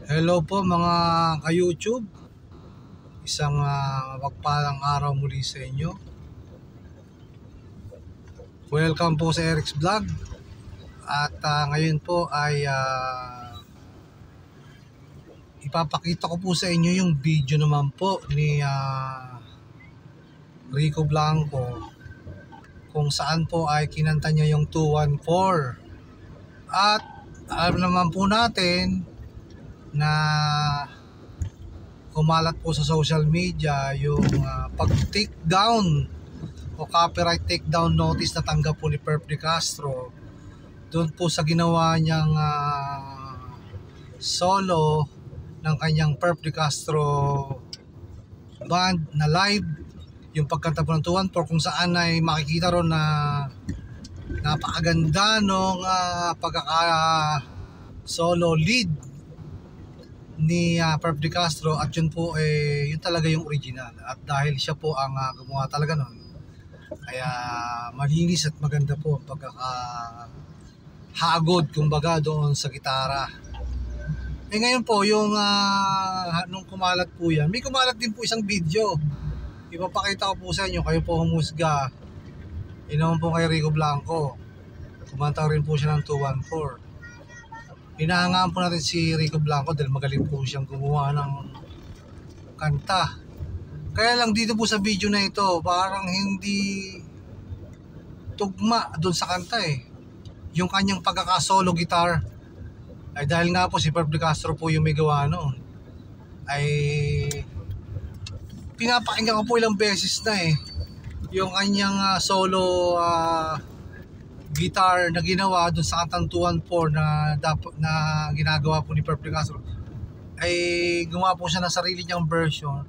Hello po mga ka-YouTube. Isang mapagpalang araw muli sa inyo. Welcome po sa Eric's Vlog. At ngayon po ay ipapakita ko po sa inyo yung video naman po ni Rico Blanco, kung saan po ay kinanta niya yung 214. At alam naman po natin na kumalat po sa social media yung pag-take down o copyright takedown notice na tanggap po ni Perp De Castro doon po sa ginawa niyang solo ng kanyang Perp De Castro band na live, yung pagkanta po ng 214, kung saan ay makikita ron na napakaganda nung pagkaka solo lead ni Perp De Castro. At yun po yun talaga yung original, at dahil siya po ang gumawa talaga nun, kaya malinis at maganda po pagkakahagod kumbaga doon sa gitara. Ngayon po yung nung kumalat po yan, may kumalat din po isang video, ipapakita ko po sa inyo, kayo po humusga. Yun naman po kay Rico Blanco, kumanta rin po siya ng 214. Hinahangaan po natin si Rico Blanco dahil magaling po siyang gumawa ng kanta. Kaya lang dito po sa video na ito, parang hindi tugma doon sa kanta yung kanyang pagkaka-solo guitar. Ay dahil nga po si Perp De Castro po yung may gawa noon, ay pinapakinggan ko po ilang beses na yung kanyang solo guitar na ginawa doon sa kantang 214 na ginagawa po ni Perp De Castro. Ay gumawa po siya ng sarili niyang version.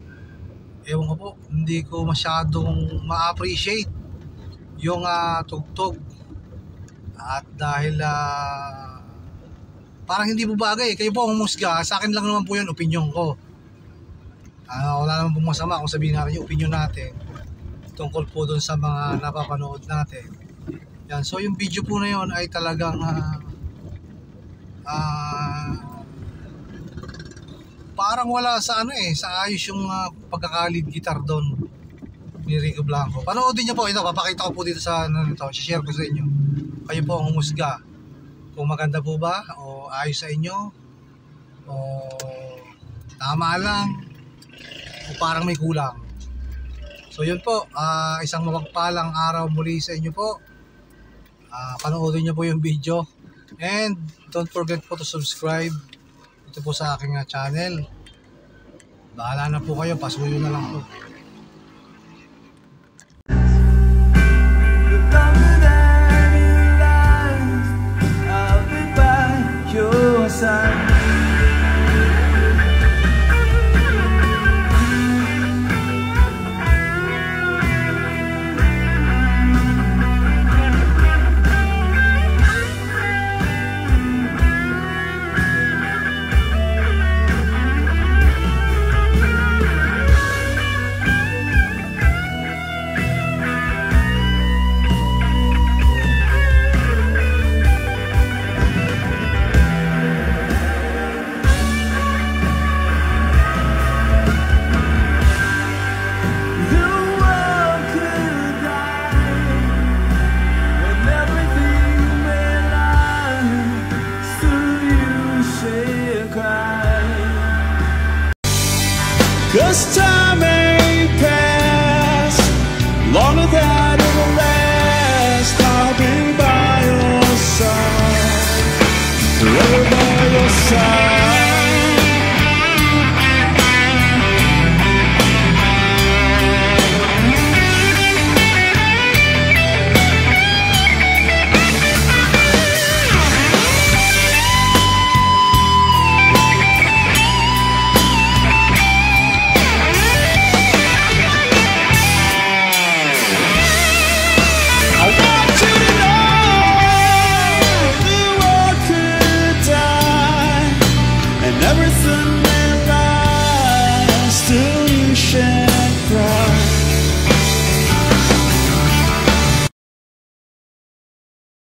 Ewan ko po, hindi ko masyadong ma-appreciate yung tugtog, at dahil parang hindi po bagay. Kayo po ang humusga, sa akin lang naman po yun, opinion ko. Wala naman pong masama kung sabihin natin yung opinion natin tungkol po doon sa mga napapanood natin. Yan, so yung video po na yun ay talagang parang wala sa sa ayos yung pagkaka-lead guitar doon ni Rico Blanco. Panoodin niyo po ito, papakita ko po dito sa share ko sa inyo. Kayo po ang humusga kung maganda po ba o ayos sa inyo o tama lang o parang may kulang. So yun po, isang mapagpalang araw muli sa inyo po. Panoodin niyo po yung video, and don't forget po to subscribe ito po sa aking channel. Bahala na po kayo, pasuyo na lang po. Cause time ain't passed longer than it will last. I'll be by your side, forever by your side.